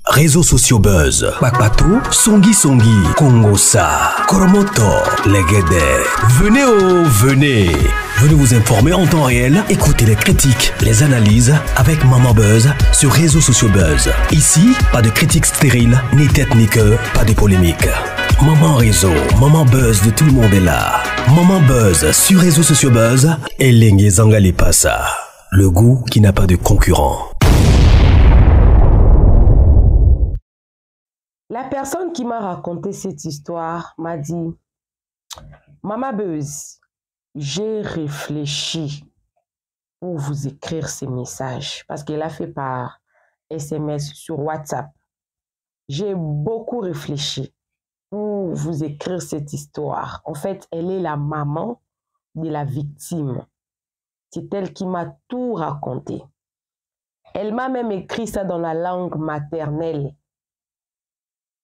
Réseaux sociaux buzz. Bakpato, Songi Songi, Kongosa, Koromoto, Legede. Venez. Venez vous informer en temps réel. Écoutez les critiques, les analyses avec Maman Buzz sur Réseaux sociaux buzz. Ici, pas de critiques stériles, ni tête ni queue, pas de polémique. Maman Réseau, Maman Buzz de tout le monde est là. Maman Buzz sur Réseaux sociaux buzz et Lengue Zangali Passa. Le goût qui n'a pas de concurrent. La personne qui m'a raconté cette histoire m'a dit « Maman Buzz, j'ai réfléchi pour vous écrire ces messages parce qu'elle a fait par SMS sur WhatsApp. J'ai beaucoup réfléchi pour vous écrire cette histoire. En fait, elle est la maman de la victime. C'est elle qui m'a tout raconté. Elle m'a même écrit ça dans la langue maternelle.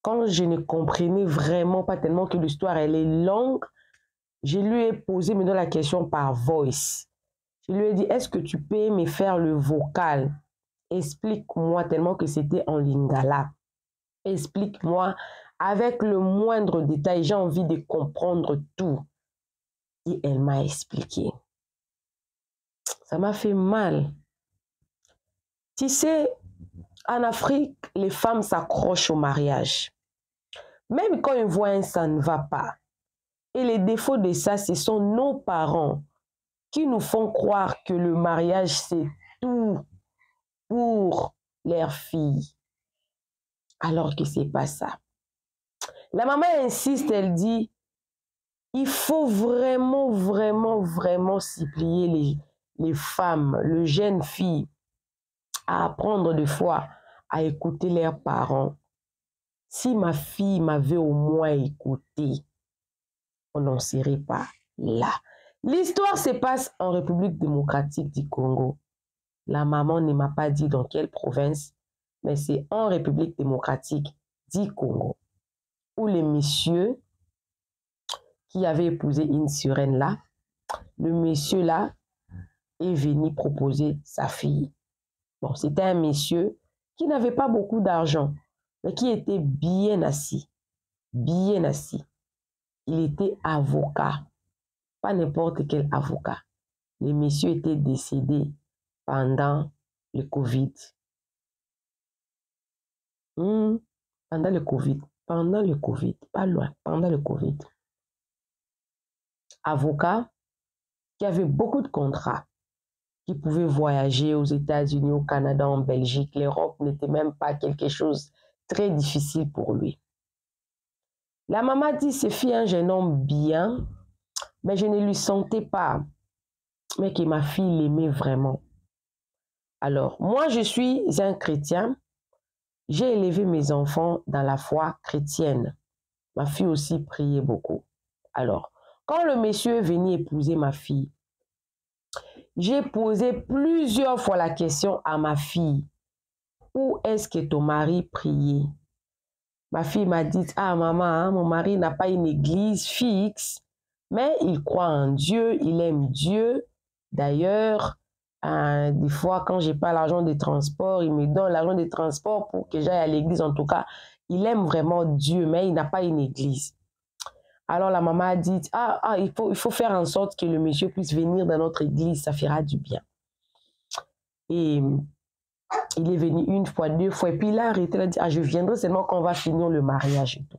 Quand je ne comprenais vraiment pas tellement que l'histoire elle est longue, je lui ai posé maintenant la question par voice. Je lui ai dit, est-ce que tu peux me faire le vocal? Explique-moi tellement que c'était en lingala. Explique-moi avec le moindre détail. J'ai envie de comprendre tout. Et elle m'a expliqué. Ça m'a fait mal. Tu sais, en Afrique, les femmes s'accrochent au mariage. Même quand ils voient ça ne va pas. Et les défauts de ça, ce sont nos parents qui nous font croire que le mariage, c'est tout pour leurs filles. Alors que ce n'est pas ça. La maman insiste, elle dit, il faut vraiment s'y plier les femmes, les jeunes filles, à apprendre des fois à écouter leurs parents. Si ma fille m'avait au moins écouté, on n'en serait pas là. L'histoire se passe en République démocratique du Congo. La maman ne m'a pas dit dans quelle province, mais c'est en République démocratique du Congo, où les messieurs qui avaient épousé une sirène là, le monsieur là est venu proposer sa fille. Bon, c'était un monsieur qui n'avait pas beaucoup d'argent, mais qui était bien assis. Bien assis. Il était avocat. Pas n'importe quel avocat. Le monsieur était décédé pendant le Covid. Pendant le Covid. Pendant le Covid. Pas loin. Pendant le Covid. Avocat qui avait beaucoup de contrats, qui pouvait voyager aux États-Unis, au Canada, en Belgique. L'Europe n'était même pas quelque chose de très difficile pour lui. La maman dit, ce fut un jeune homme bien, mais je ne lui sentais pas, mais que ma fille l'aimait vraiment. Alors, moi, je suis un chrétien. J'ai élevé mes enfants dans la foi chrétienne. Ma fille aussi priait beaucoup. Alors, quand le monsieur est venu épouser ma fille, j'ai posé plusieurs fois la question à ma fille. Où est-ce que ton mari priait? Ma fille m'a dit, ah maman, hein, mon mari n'a pas une église fixe, mais il croit en Dieu, il aime Dieu. D'ailleurs, des fois, quand je n'ai pas l'argent de transport, il me donne l'argent de transport pour que j'aille à l'église. En tout cas, il aime vraiment Dieu, mais il n'a pas une église. Alors la maman a dit, il faut faire en sorte que le monsieur puisse venir dans notre église, ça fera du bien. Et il est venu une fois, deux fois, et puis il a arrêté, il a dit, je viendrai seulement quand on va finir le mariage et tout.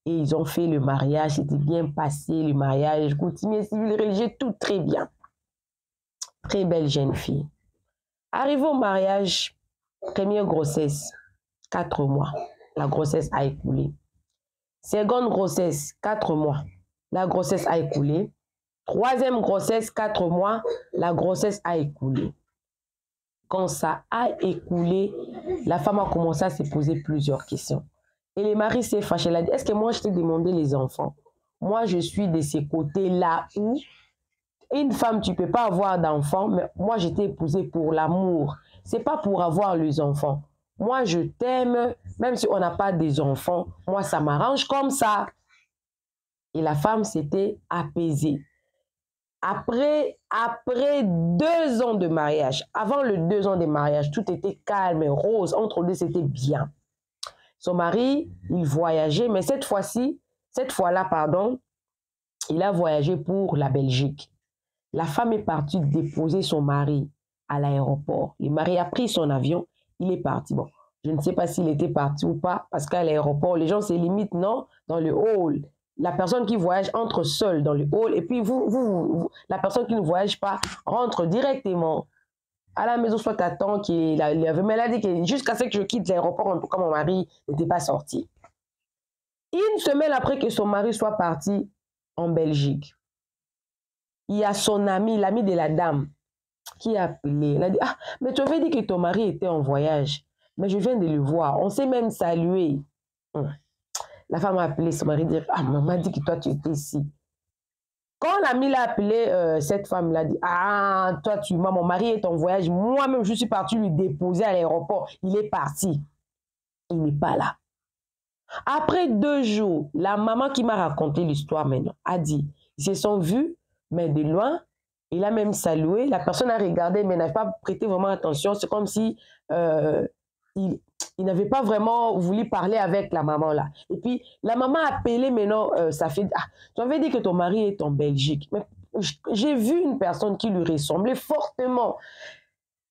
Et ils ont fait le mariage, c'était bien passé, le mariage, coutumier, civil, religieux, tout très bien. Très belle jeune fille. Arrivé au mariage, première grossesse, 4 mois, la grossesse a écoulé. Seconde grossesse, 4 mois, la grossesse a écoulé. Troisième grossesse, 4 mois, la grossesse a écoulé. Quand ça a écoulé, la femme a commencé à se poser plusieurs questions. Et le mari s'est fâché. Elle a dit, est-ce que moi je t'ai demandé les enfants? Moi je suis de ces côtés-là où une femme, tu ne peux pas avoir d'enfants, mais moi je t'ai épousée pour l'amour. Ce n'est pas pour avoir les enfants. Moi je t'aime, même si on n'a pas des enfants, moi ça m'arrange comme ça. Et la femme s'était apaisée. Après 2 ans de mariage, avant les 2 ans de mariage, tout était calme et rose. Entre deux, c'était bien. Son mari, il voyageait, mais cette fois-là, pardon, il a voyagé pour la Belgique. La femme est partie déposer son mari à l'aéroport. Le mari a pris son avion, il est parti. Bon, je ne sais pas s'il était parti ou pas, parce qu'à l'aéroport, les gens se limitent, non, dans le hall. La personne qui voyage entre seule dans le hall, et puis la personne qui ne voyage pas rentre directement à la maison, soit t'attends qu'il avait maladie, jusqu'à ce que je quitte l'aéroport, en tout cas, mon mari n'était pas sorti. Une semaine après que son mari soit parti en Belgique, il y a son ami, l'ami de la dame, qui a appelé. Elle a dit, ah, mais tu avais dit que ton mari était en voyage, mais je viens de le voir, on s'est même salué. La femme a appelé son mari, dit, ah, maman m'a dit que toi tu étais ici. Quand l'ami l'a appelé, cette femme l'a dit, ah, toi mon mari est en voyage, moi-même je suis partie lui déposer à l'aéroport, il est parti. Il n'est pas là. Après 2 jours, la maman qui m'a raconté l'histoire maintenant a dit, ils se sont vus, mais de loin, il a même salué, la personne a regardé, mais n'a pas prêté vraiment attention, c'est comme si il n'avait pas vraiment voulu parler avec la maman là. Et puis, la maman a appelé maintenant, ça fait, ah, tu avais dit que ton mari est en Belgique, mais j'ai vu une personne qui lui ressemblait fortement.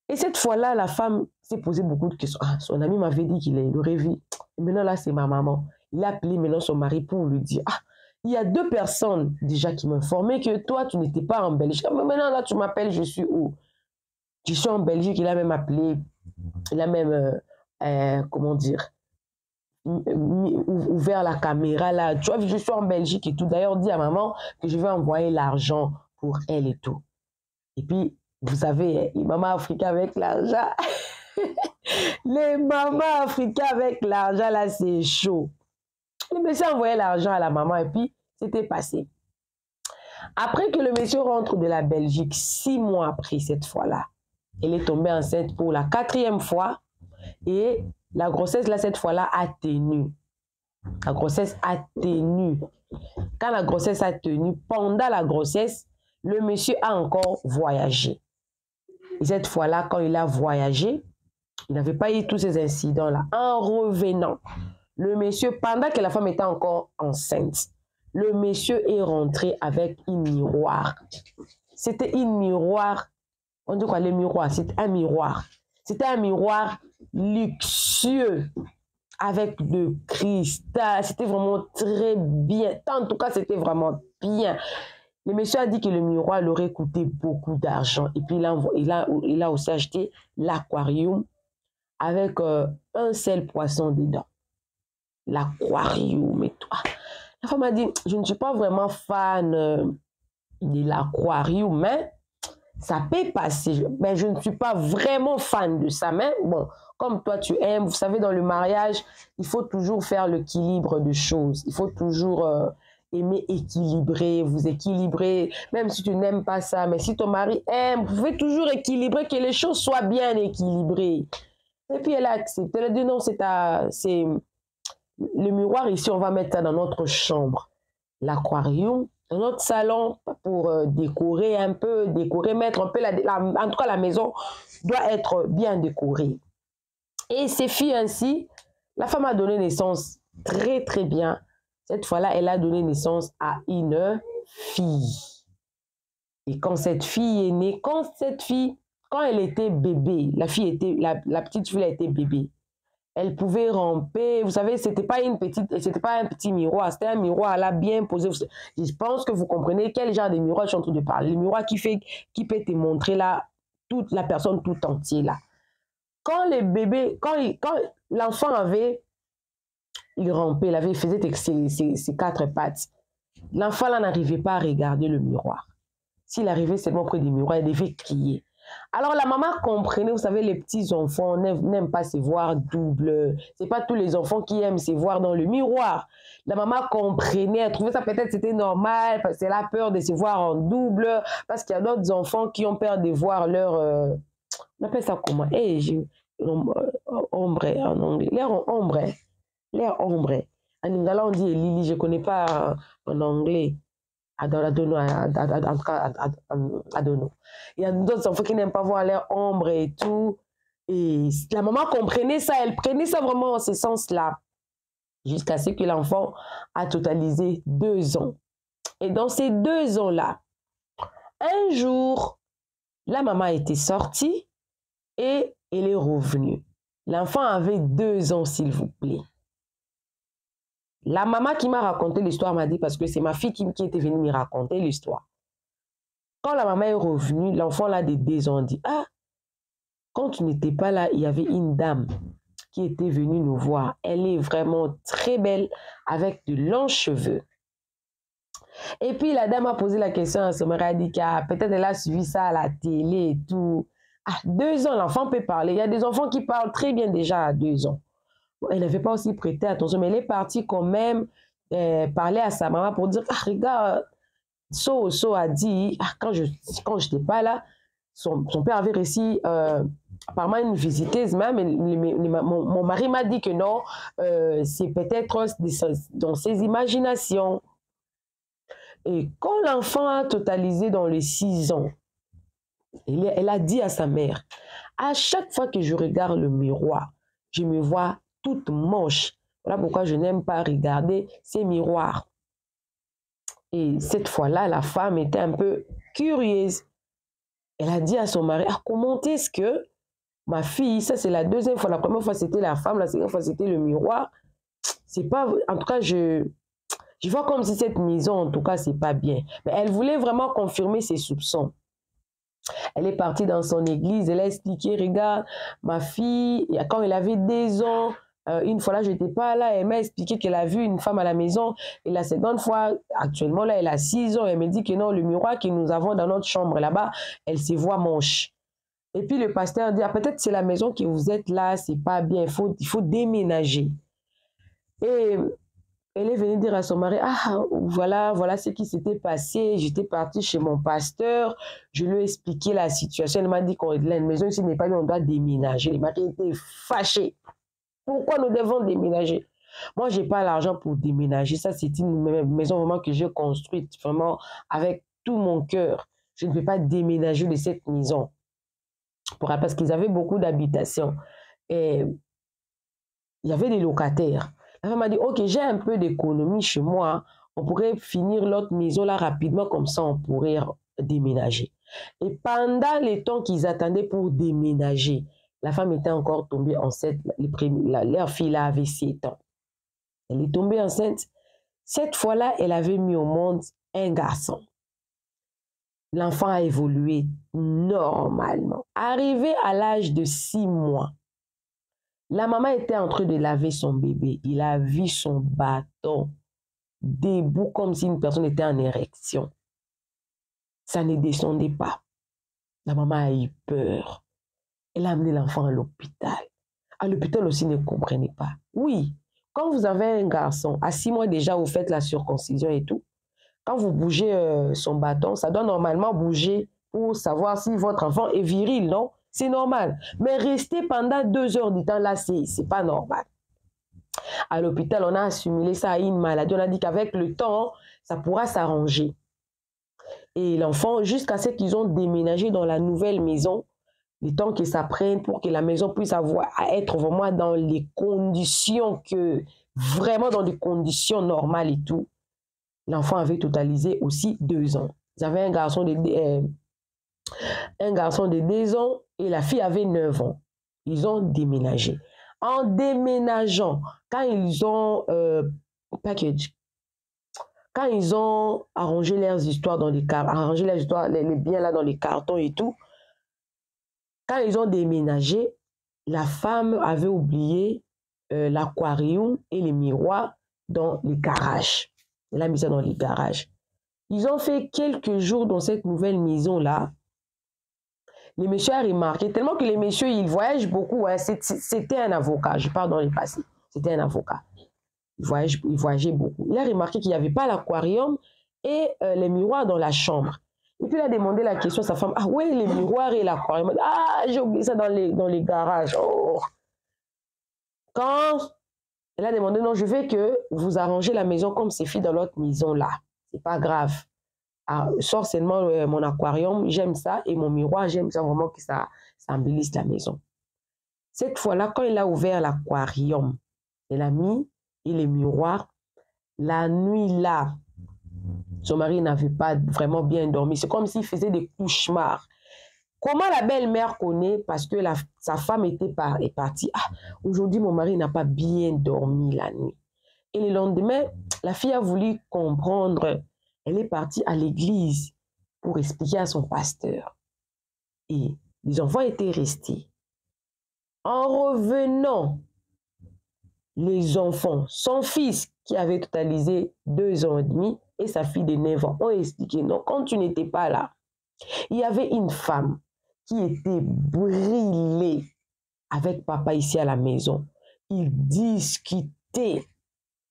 Et cette fois-là, la femme s'est posé beaucoup de questions. Ah, son ami m'avait dit qu'il l'aurait vu. Et maintenant, là, c'est ma maman. Il a appelé maintenant son mari pour lui dire, ah, il y a 2 personnes déjà qui m'informaient que toi, tu n'étais pas en Belgique. Mais maintenant, là, tu m'appelles, je suis où? Je suis en Belgique. Il a même appelé, il a même, comment dire, ouvert la caméra là. Tu vois, je suis en Belgique et tout. D'ailleurs, dit à maman que je vais envoyer l'argent pour elle et tout. Et puis, vous savez, les mamans africaines avec l'argent, les mamans africaines avec l'argent, là, c'est chaud. Le monsieur a envoyé l'argent à la maman et puis, c'était passé. Après que le monsieur rentre de la Belgique, 6 mois après cette fois-là, elle est tombée enceinte pour la 4e fois et la grossesse, là, cette fois-là, a tenu. La grossesse a tenu. Quand la grossesse a tenu, pendant la grossesse, le monsieur a encore voyagé. Et cette fois-là, quand il a voyagé, il n'avait pas eu tous ces incidents-là. En revenant, le monsieur, pendant que la femme était encore enceinte, le monsieur est rentré avec un miroir. C'était un miroir, on dit quoi le miroir? C'était un miroir. C'était un miroir luxueux, avec de cristal. C'était vraiment très bien. En tout cas, c'était bien. Le monsieur a dit que le miroir l'aurait coûté beaucoup d'argent. Et puis, il a aussi acheté l'aquarium avec un seul poisson dedans. L'aquarium et tout. La femme a dit, je ne suis pas vraiment fan de l'aquarium, mais ça peut passer. Mais je ne suis pas vraiment fan de ça. Mais bon, comme toi tu aimes, vous savez, dans le mariage, il faut toujours faire l'équilibre de choses. Il faut toujours aimer équilibrer, vous équilibrer, même si tu n'aimes pas ça. Mais si ton mari aime, vous pouvez toujours équilibrer, que les choses soient bien équilibrées. Et puis elle a accepté. Elle a dit non, c'est le miroir ici, on va mettre ça dans notre chambre. L'aquarium, dans notre salon pour décorer un peu, mettre un peu, en tout cas la maison doit être bien décorée. Et ces filles ainsi, la femme a donné naissance très très bien. Cette fois-là, elle a donné naissance à une fille. Et quand cette fille est née, quand elle était bébé, la petite fille était bébé, elle pouvait ramper. Vous savez, c'était pas un petit miroir, c'était un miroir là bien posé. Je pense que vous comprenez quel genre de miroir je suis en train de parler. Le miroir qui peut te montrer là toute la personne tout entière là. Quand le bébé, quand l'enfant il rampait, il faisait ses 4 pattes. L'enfant là n'arrivait pas à regarder le miroir. S'il arrivait seulement près du miroir, il devait crier. Alors la maman comprenait, vous savez, les petits enfants n'aiment pas se voir double. C'est pas tous les enfants qui aiment se voir dans le miroir. La maman comprenait, elle trouvait ça peut-être c'était normal, parce qu'elle a peur de se voir en double, parce qu'il y a d'autres enfants qui ont peur de voir leur... on appelle ça comment? Ombre en anglais. L'air ombre. En lingala on dit Lily, je ne connais pas en anglais. I don't know. Il y a d'autres enfants qui n'aiment pas voir l'air ombre et tout. Et la maman comprenait ça, elle prenait ça vraiment en ce sens-là. jusqu'à ce que l'enfant a totalisé 2 ans. Et dans ces 2 ans-là, un jour, la maman était sortie et elle est revenue. L'enfant avait 2 ans, s'il vous plaît. La maman qui m'a raconté l'histoire m'a dit, parce que c'est ma fille qui était venue me raconter l'histoire. Quand la maman est revenue, l'enfant là de 2 ans dit, ah, quand tu n'étais pas là, il y avait une dame qui était venue nous voir. Elle est vraiment très belle, avec de longs cheveux. Et puis la dame a posé la question à son mari, a dit que peut-être elle a suivi ça à la télé et tout. À 2 ans, l'enfant peut parler. Il y a des enfants qui parlent très bien déjà à 2 ans. Elle n'avait pas aussi prêté attention, mais elle est partie quand même parler à sa maman pour dire, ah, regarde, So a dit, ah, quand je n'étais pas là, son père avait réussi, apparemment une visiteuse même, mon mari m'a dit que non, c'est peut-être dans ses imaginations. Et quand l'enfant a totalisé dans les 6 ans, elle a dit à sa mère, à chaque fois que je regarde le miroir, je me vois toute moche. Voilà pourquoi je n'aime pas regarder ces miroirs. Et cette fois-là, la femme était un peu curieuse. Elle a dit à son mari, ah, comment est-ce que ma fille, ça c'est la 2e fois, la première fois c'était la femme, la 2e fois c'était le miroir. C'est pas, en tout cas, je vois comme si cette maison, en tout cas, c'est pas bien. Mais elle voulait vraiment confirmer ses soupçons. Elle est partie dans son église, elle a expliqué, regarde, ma fille, quand elle avait 2 ans, une fois là, je n'étais pas là, elle m'a expliqué qu'elle a vu une femme à la maison, et la seconde fois, actuellement là, elle a 6 ans, elle me dit que non, le miroir que nous avons dans notre chambre là-bas, elle se voit moche. Et puis le pasteur dit, ah, peut-être c'est la maison que vous êtes là, c'est pas bien, il faut déménager. Et elle est venue dire à son mari, ah, voilà ce qui s'était passé. J'étais partie chez mon pasteur, je lui ai expliqué la situation. Elle m'a dit que la maison ici n'est pas bien, on doit déménager. Le mari était fâché. Pourquoi nous devons déménager? Moi, je n'ai pas l'argent pour déménager. Ça, c'est une maison vraiment que j'ai construite, vraiment avec tout mon cœur. Je ne peux pas déménager de cette maison. Parce qu'ils avaient beaucoup d'habitations. Et il y avait des locataires. La femme m'a dit, ok, j'ai un peu d'économie chez moi, on pourrait finir l'autre maison là rapidement, comme ça on pourrait déménager. Et pendant les temps qu'ils attendaient pour déménager, la femme était encore tombée enceinte, leur fille là avait 7 ans. Elle est tombée enceinte. Cette fois-là, elle avait mis au monde un garçon. L'enfant a évolué normalement. Arrivé à l'âge de 6 mois, la maman était en train de laver son bébé. Il a vu son bâton debout comme si une personne était en érection. Ça ne descendait pas. La maman a eu peur. Elle a amené l'enfant à l'hôpital. À l'hôpital aussi, ne comprenait pas. Oui, quand vous avez un garçon, à 6 mois déjà, vous faites la circoncision et tout. Quand vous bougez son bâton, ça doit normalement bouger pour savoir si votre enfant est viril, non? C'est normal. Mais rester pendant 2 heures du temps, là, c'est pas normal. À l'hôpital, on a assimilé ça à une maladie. On a dit qu'avec le temps, ça pourra s'arranger. Et l'enfant, jusqu'à ce qu'ils ont déménagé dans la nouvelle maison, le temps que ça prenne pour que la maison puisse être vraiment dans les conditions vraiment dans des conditions normales et tout, l'enfant avait totalisé aussi 2 ans. Ils avaient un garçon de 2 ans et la fille avait 9 ans. Ils ont déménagé. En déménageant, quand ils ont arrangé leurs histoires dans les biens là dans les cartons et tout, quand ils ont déménagé, la femme avait oublié l'aquarium et les miroirs dans les garages. Elle a mis ça dans les garages. Ils ont fait quelques jours dans cette nouvelle maison-là. Le monsieur a remarqué, tellement que les messieurs, ils voyagent beaucoup. Hein, c'était un avocat, je parle dans le passé. C'était un avocat. Il voyageait beaucoup. Il a remarqué qu'il n'y avait pas l'aquarium et les miroirs dans la chambre. Et puis il a demandé la question à sa femme, ah oui, les miroirs et l'aquarium. Ah, j'ai oublié ça dans les garages. Oh. Quand elle a demandé, non, je veux que vous arrangez la maison comme c'est fait dans l'autre maison là. C'est pas grave. Ah, sors seulement mon aquarium, j'aime ça, et mon miroir, j'aime ça vraiment que ça embellisse la maison. Cette fois-là, quand il a ouvert l'aquarium, elle a mis et les miroirs. La nuit là, son mari n'avait pas vraiment bien dormi. C'est comme s'il faisait des cauchemars. Comment la belle-mère connaît? Parce que sa femme est partie. Ah, aujourd'hui, mon mari n'a pas bien dormi la nuit. Et le lendemain, la fille a voulu comprendre. Elle est partie à l'église pour expliquer à son pasteur. Et les enfants étaient restés. En revenant, les enfants, son fils qui avait totalisé 2 ans et demi et sa fille de 9 ans ont expliqué non, quand tu n'étais pas là, il y avait une femme qui était brûlée avec papa ici à la maison. Il discutait,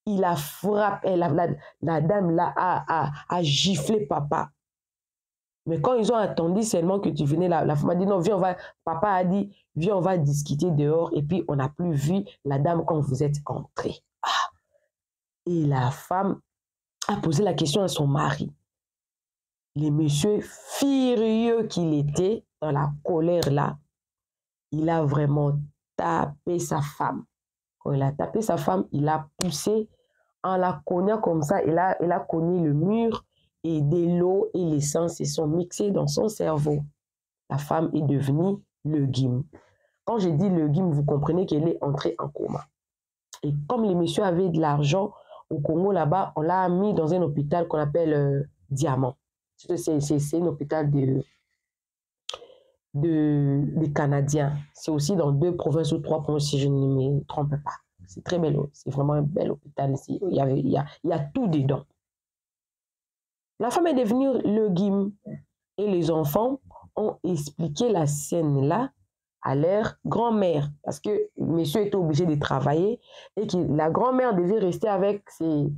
il a frappé, la dame là a giflé papa. Mais quand ils ont attendu seulement que tu venais, la femme a dit non, viens, papa a dit, viens, on va discuter dehors. Et puis, on n'a plus vu la dame quand vous êtes entrés. Ah. Et la femme a posé la question à son mari. Le monsieur furieux qu'il était, dans la colère là, il a vraiment tapé sa femme. Quand il a tapé sa femme, il a poussé en la cognant comme ça, il a cogné le mur. Et de l'eau et l'essence se sont mixés dans son cerveau. La femme est devenue legume. Quand je dis legume, vous comprenez qu'elle est entrée en coma. Et comme les messieurs avaient de l'argent, au Congo là-bas, on l'a mis dans un hôpital qu'on appelle Diamant. C'est un hôpital des Canadiens. C'est aussi dans 2 provinces ou 3 provinces, si je ne me trompe pas. C'est très bel, c'est vraiment un bel hôpital ici. Il y a tout dedans. La femme est devenue legume et les enfants ont expliqué la scène-là à leur grand-mère parce que monsieur était obligé de travailler et que la grand-mère devait rester avec ses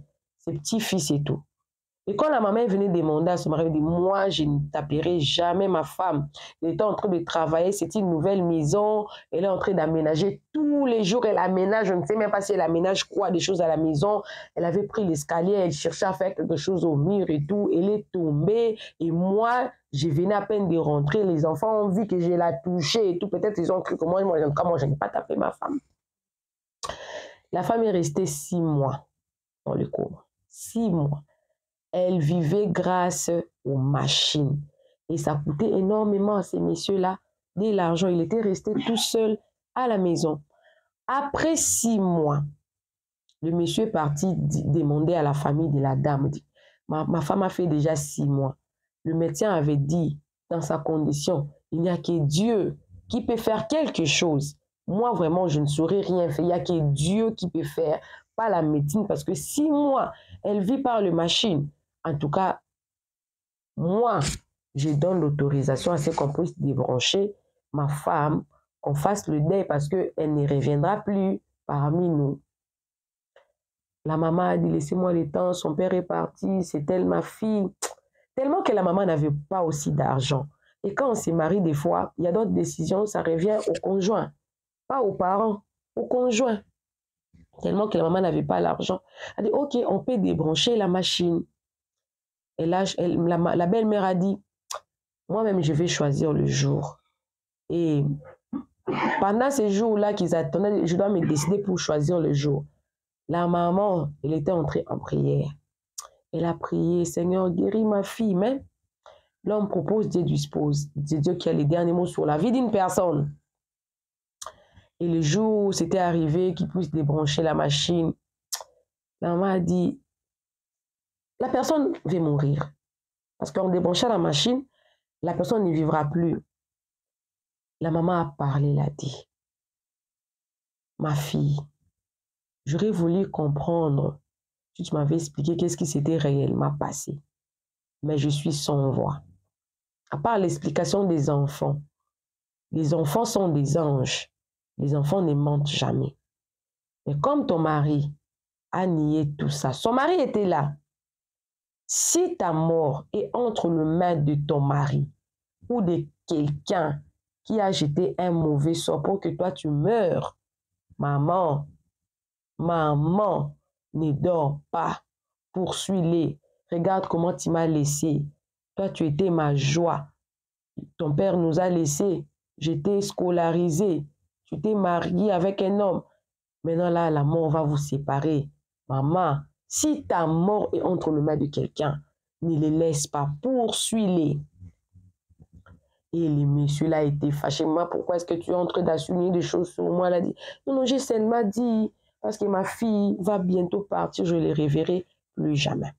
petits-fils et tout. Et quand la maman venait demander à son mari, elle dit, moi, je ne taperai jamais ma femme. Elle était en train de travailler, c'est une nouvelle maison, elle est en train d'aménager. Tous les jours, elle aménage, je ne sais même pas si elle aménage quoi, des choses à la maison. Elle avait pris l'escalier, elle cherchait à faire quelque chose au mur et tout. Elle est tombée et moi, je venais à peine de rentrer. Les enfants ont vu que je la touchée et tout. Peut-être ils ont cru que moi, je n'ai pas tapé ma femme. La femme est restée 6 mois dans le coma. 6 mois. Elle vivait grâce aux machines. Et ça coûtait énormément à ces messieurs-là de l'argent. Il était resté tout seul à la maison. Après 6 mois, le monsieur est parti demander à la famille de la dame. Dit, ma femme a fait déjà 6 mois. Le médecin avait dit, dans sa condition, il n'y a que Dieu qui peut faire quelque chose. Moi, vraiment, je ne saurais rien faire. Il n'y a que Dieu qui peut faire, pas la médecine, parce que 6 mois, elle vit par les machines. En tout cas, moi, je donne l'autorisation à ce qu'on puisse débrancher ma femme, qu'on fasse le deuil parce qu'elle ne reviendra plus parmi nous. La maman a dit, laissez-moi le temps, son père est parti, c'est elle ma fille. Tellement que la maman n'avait pas aussi d'argent. Et quand on se marie des fois, il y a d'autres décisions, ça revient au conjoint, pas aux parents, au conjoint. Tellement que la maman n'avait pas l'argent. Elle a dit, ok, on peut débrancher la machine. Et là, la belle-mère a dit, moi-même, je vais choisir le jour. Et pendant ces jours-là qu'ils attendaient, je dois me décider pour choisir le jour. La maman, elle était entrée en prière. Elle a prié, Seigneur, guéris ma fille. Mais l'homme propose, Dieu dispose. C'est Dieu qui a les derniers mots sur la vie d'une personne. Et le jour où c'était arrivé qu'il puisse débrancher la machine, la maman a dit, la personne va mourir. Parce qu'en débranchant la machine, la personne ne vivra plus. La maman a parlé, elle a dit, ma fille, j'aurais voulu comprendre si tu m'avais expliqué qu'est-ce qui s'était réellement passé. Mais je suis sans voix. À part l'explication des enfants, les enfants sont des anges. Les enfants ne mentent jamais. Mais comme ton mari a nié tout ça, son mari était là. Si ta mort est entre les mains de ton mari ou de quelqu'un qui a jeté un mauvais sort pour que toi tu meurs, maman, ne dors pas, poursuis-les. Regarde comment tu m'as laissé. Toi, tu étais ma joie. Ton père nous a laissés. J'étais scolarisé. Tu t'es marié avec un homme. Maintenant, là, la mort va vous séparer. Maman, si ta mort est entre les mains de quelqu'un, ne les laisse pas, poursuis-les. Et le monsieur là était fâché. Maman, pourquoi est-ce que tu es en train d'assumer des choses sur moi? Elle a dit, non, j'ai seulement dit, parce que ma fille va bientôt partir, je ne les reverrai plus jamais.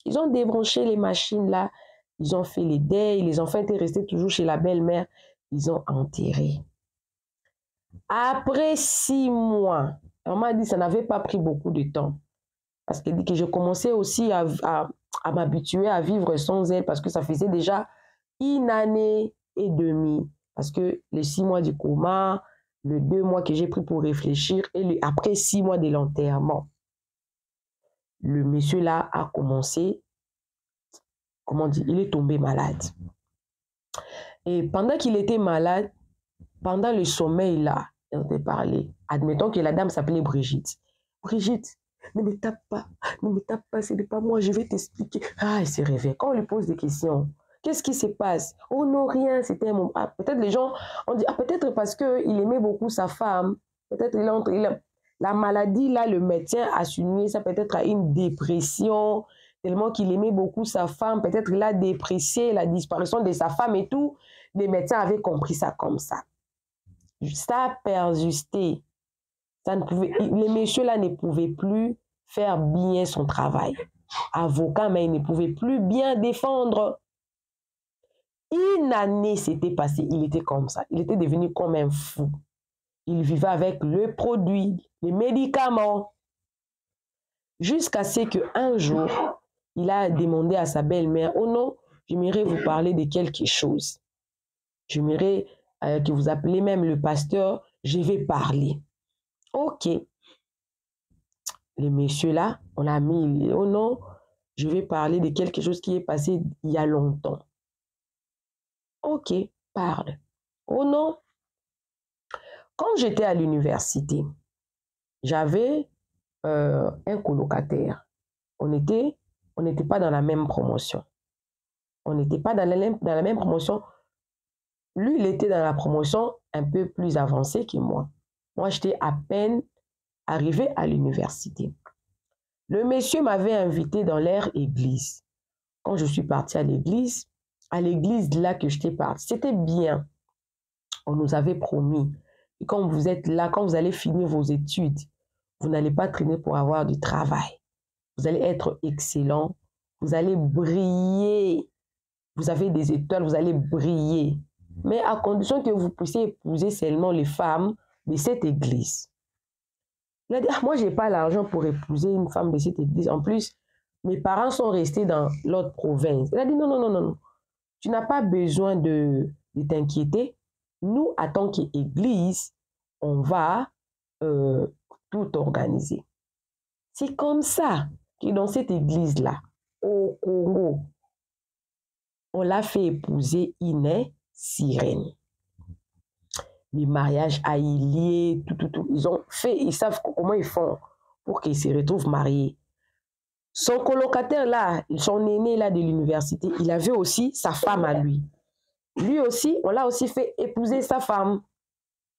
Ils ont débranché les machines là, ils ont fait les deuils, les enfants étaient restés toujours chez la belle-mère, ils ont enterré. Après 6 mois, maman a dit que ça n'avait pas pris beaucoup de temps. Parce qu'elle dit que je commençais aussi à m'habituer à vivre sans elle, parce que ça faisait déjà 1 année et demie. Parce que les 6 mois du coma, les 2 mois que j'ai pris pour réfléchir, et après 6 mois de l'enterrement, le monsieur là a commencé, comment dire, il est tombé malade. Et pendant qu'il était malade, pendant le sommeil là, on a parlé. Admettons que la dame s'appelait Brigitte. Brigitte, ne me tape pas, ce n'est pas moi, je vais t'expliquer. Ah, il se réveille. Quand on lui pose des questions, qu'est-ce qui se passe? Oh non, rien, c'était un moment. Ah, peut-être les gens ont dit, ah, peut-être parce qu'il aimait beaucoup sa femme. Peut-être la maladie, là, le médecin a souligné ça peut-être à une dépression, tellement qu'il aimait beaucoup sa femme. Peut-être il a déprécié la disparition de sa femme et tout. Les médecins avaient compris ça comme ça. Ça a persisté. Le monsieur là ne pouvait plus faire bien son travail. Avocat, mais il ne pouvait plus bien défendre. 1 année s'était passée, il était comme ça. Il était devenu comme un fou. Il vivait avec le produit, les médicaments. Jusqu'à ce qu'un jour, il a demandé à sa belle-mère, oh non, j'aimerais vous parler de quelque chose. J'aimerais que vous appelez même le pasteur, je vais parler. Ok. Le monsieur là, on a mis, oh non, je vais parler de quelque chose qui est passé il y a longtemps. Ok, parle. Oh non. Quand j'étais à l'université, j'avais un colocataire. On n'était pas dans la même promotion. On n'était pas dans la même promotion. Lui, il était dans la promotion un peu plus avancée que moi. Moi, j'étais à peine arrivé à l'université. Le monsieur m'avait invité dans leur église. Quand je suis partie à l'église là que j'étais partie, c'était bien. On nous avait promis. Et quand vous êtes là, quand vous allez finir vos études, vous n'allez pas traîner pour avoir du travail. Vous allez être excellent. Vous allez briller. Vous avez des étoiles, vous allez briller. Mais à condition que vous puissiez épouser seulement les femmes de cette église. Il a dit, ah, moi, je n'ai pas l'argent pour épouser une femme de cette église. En plus, mes parents sont restés dans l'autre province. Il a dit, non, non, non, non, non. Tu n'as pas besoin de t'inquiéter. Nous, en tant qu'église, on va tout organiser. C'est comme ça que dans cette église-là, au Congo, on l'a fait épouser une sirène. Les mariages haïliers, tout. Ils savent comment ils font pour qu'ils se retrouvent mariés. Son colocataire là, son aîné là de l'université, il avait aussi sa femme à lui. Lui aussi, on l'a aussi fait épouser sa femme.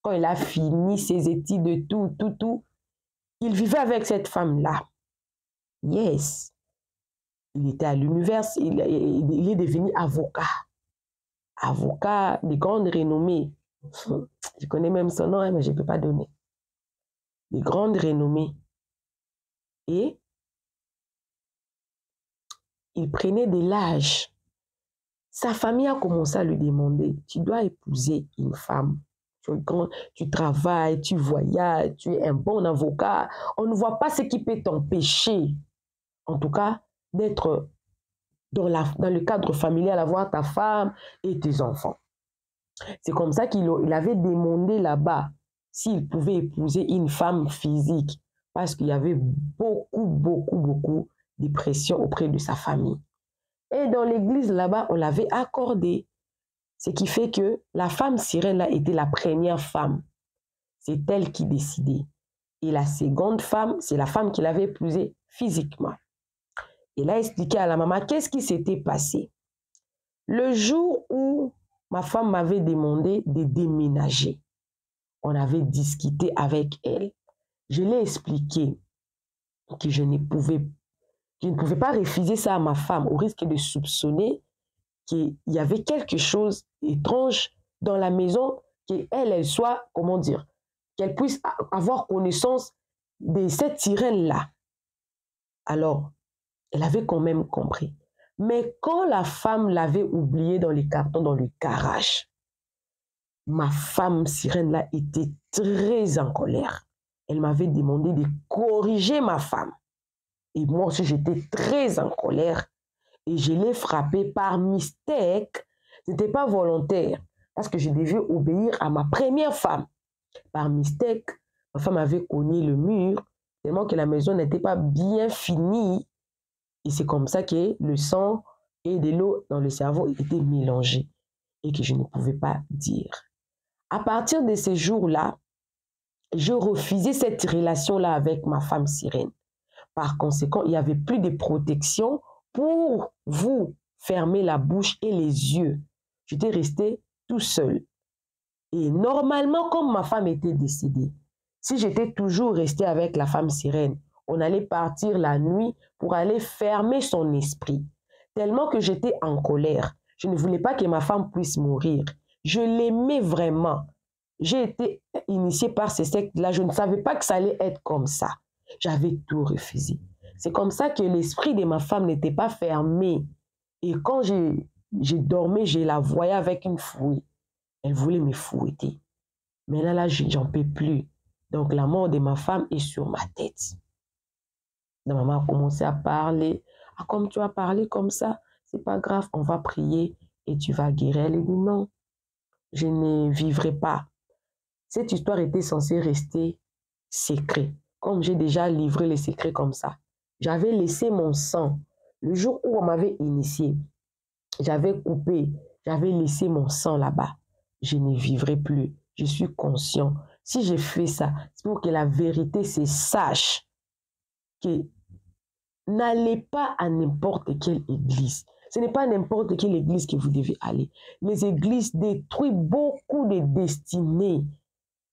Quand il a fini ses études, tout, il vivait avec cette femme-là. Yes. Il était à l'université, il est devenu avocat. Avocat de grande renommée. Je connais même son nom, mais je ne peux pas donner. De grande renommée. Et il prenait de l'âge. Sa famille a commencé à lui demander, tu dois épouser une femme. Tu travailles, tu voyages, tu es un bon avocat. On ne voit pas ce qui peut t'empêcher, en tout cas, d'être dans le cadre familial, avoir ta femme et tes enfants. C'est comme ça qu'il avait demandé là-bas s'il pouvait épouser une femme physique, parce qu'il y avait beaucoup de pression auprès de sa famille. Et dans l'église là-bas, on l'avait accordé. Ce qui fait que la femme sirène là était la première femme. C'est elle qui décidait. Et la seconde femme, c'est la femme qu'il avait épousée physiquement. Il a expliqué à la maman qu'est-ce qui s'était passé. Le jour où ma femme m'avait demandé de déménager, on avait discuté avec elle. Je l'ai expliqué que je ne pouvais pas refuser ça à ma femme au risque de soupçonner qu'il y avait quelque chose d'étrange dans la maison, qu'elle soit, comment dire, qu'elle puisse avoir connaissance de cette sirène-là. Alors, elle avait quand même compris. Mais quand la femme l'avait oublié dans les cartons, dans le garage, ma femme sirène-là était très en colère. Elle m'avait demandé de corriger ma femme. Et moi aussi, j'étais très en colère. Et je l'ai frappée par mistake. Ce n'était pas volontaire, parce que je devais obéir à ma première femme. Par mistake, ma femme avait cogné le mur, tellement que la maison n'était pas bien finie. Et c'est comme ça que le sang et de l'eau dans le cerveau étaient mélangés et que je ne pouvais pas dire. À partir de ces jours-là, je refusais cette relation-là avec ma femme sirène. Par conséquent, il n'y avait plus de protection pour vous fermer la bouche et les yeux. J'étais resté tout seul. Et normalement, comme ma femme était décédée, si j'étais toujours resté avec la femme sirène, on allait partir la nuit pour aller fermer son esprit. Tellement que j'étais en colère. Je ne voulais pas que ma femme puisse mourir. Je l'aimais vraiment. J'ai été initiée par ces sectes-là. Je ne savais pas que ça allait être comme ça. J'avais tout refusé. C'est comme ça que l'esprit de ma femme n'était pas fermé. Et quand j'ai dormi, je la voyais avec une fouille. Elle voulait me fouetter. Mais là, j'en peux plus. Donc, la mort de ma femme est sur ma tête. La maman a commencé à parler. Ah, comme tu as parlé comme ça, c'est pas grave, on va prier et tu vas guérir. Elle dit non, je ne vivrai pas. Cette histoire était censée rester secret. Comme j'ai déjà livré les secrets comme ça, j'avais laissé mon sang. Le jour où on m'avait initié, j'avais coupé, j'avais laissé mon sang là-bas. Je ne vivrai plus. Je suis conscient. Si j'ai fait ça, c'est pour que la vérité se sache. Que n'allez pas à n'importe quelle église. Ce n'est pas n'importe quelle église que vous devez aller. Les églises détruisent beaucoup de destinées.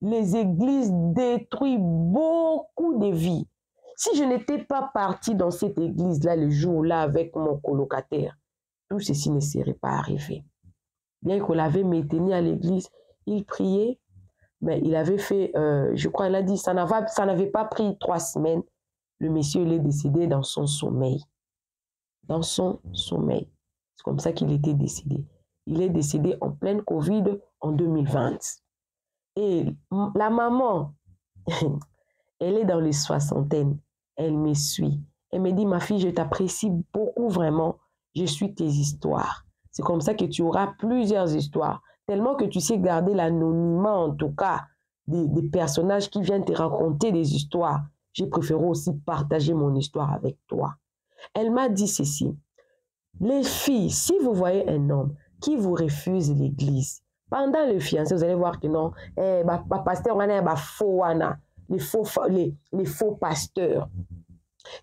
Les églises détruisent beaucoup de vies. Si je n'étais pas partie dans cette église-là le jour-là avec mon colocataire, tout ceci ne serait pas arrivé. Bien qu'on l'avait maintenu à l'église, il priait, mais il avait fait, je crois, il a dit, ça n'avait pas pris 3 semaines. Le monsieur, il est décédé dans son sommeil. Dans son sommeil. C'est comme ça qu'il était décédé. Il est décédé en pleine Covid en 2020. Et la maman, elle est dans les 60aines. Elle me suit. Elle me dit, ma fille, je t'apprécie beaucoup vraiment. Je suis tes histoires. C'est comme ça que tu auras plusieurs histoires. Tellement que tu sais garder l'anonymat, en tout cas, des personnages qui viennent te raconter des histoires. J'ai préféré aussi partager mon histoire avec toi. Elle m'a dit ceci. Les filles, si vous voyez un homme qui vous refuse l'église, pendant le fiancé, vous allez voir que non, pasteur, les faux pasteurs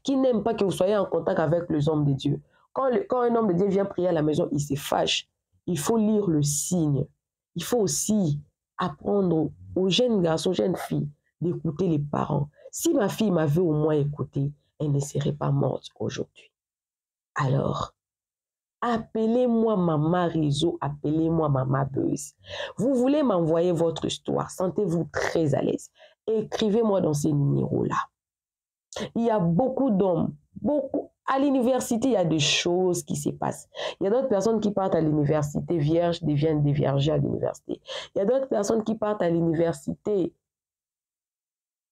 qui n'aiment pas que vous soyez en contact avec les hommes de Dieu. Quand un homme de Dieu vient prier à la maison, il se fâche. Il faut lire le signe. Il faut aussi apprendre aux jeunes garçons, aux jeunes filles, d'écouter les parents. Si ma fille m'avait au moins écouté, elle ne serait pas morte aujourd'hui. Alors, appelez-moi Maman Réseau, appelez-moi Maman Buzz. Vous voulez m'envoyer votre histoire, sentez-vous très à l'aise. Écrivez-moi dans ces numéros-là. Il y a beaucoup d'hommes, beaucoup. À l'université, il y a des choses qui se passent. Il y a d'autres personnes qui partent à l'université vierges, deviennent des viergers à l'université. Il y a d'autres personnes qui partent à l'université,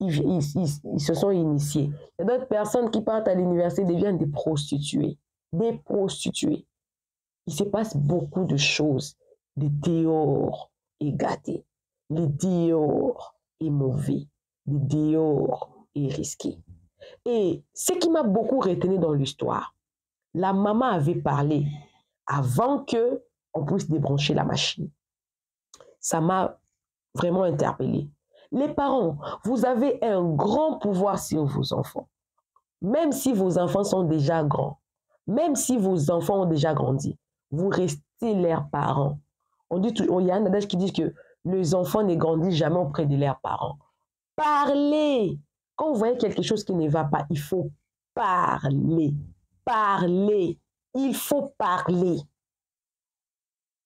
ils se sont initiés. Il y a d'autres personnes qui partent à l'université, deviennent des prostituées. Des prostituées. Il se passe beaucoup de choses. Le dehors est gâté. Le dehors est mauvais. Le dehors est risqué. Et ce qui m'a beaucoup retenu dans l'histoire, la maman avait parlé avant qu'on puisse débrancher la machine. Ça m'a vraiment interpellée. Les parents, vous avez un grand pouvoir sur vos enfants. Même si vos enfants sont déjà grands, même si vos enfants ont déjà grandi, vous restez leurs parents. On dit toujours, il y a un adage qui dit que les enfants ne grandissent jamais auprès de leurs parents. Parlez, Quand vous voyez quelque chose qui ne va pas, il faut parler. Parler. Il faut parler.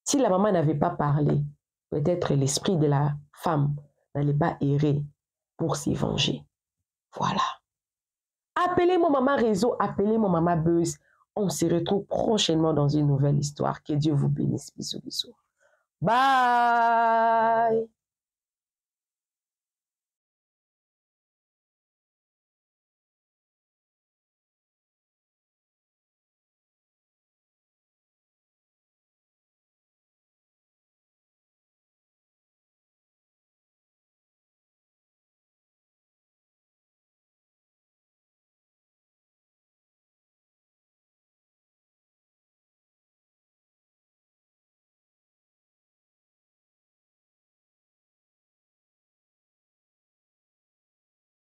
Si la maman n'avait pas parlé, peut-être l'esprit de la femme n'allait pas errer pour s'y venger. Voilà. Appelez-moi Maman Réseau, appelez-moi Maman Buzz. On se retrouve prochainement dans une nouvelle histoire. Que Dieu vous bénisse. Bisous, bisous. Bye.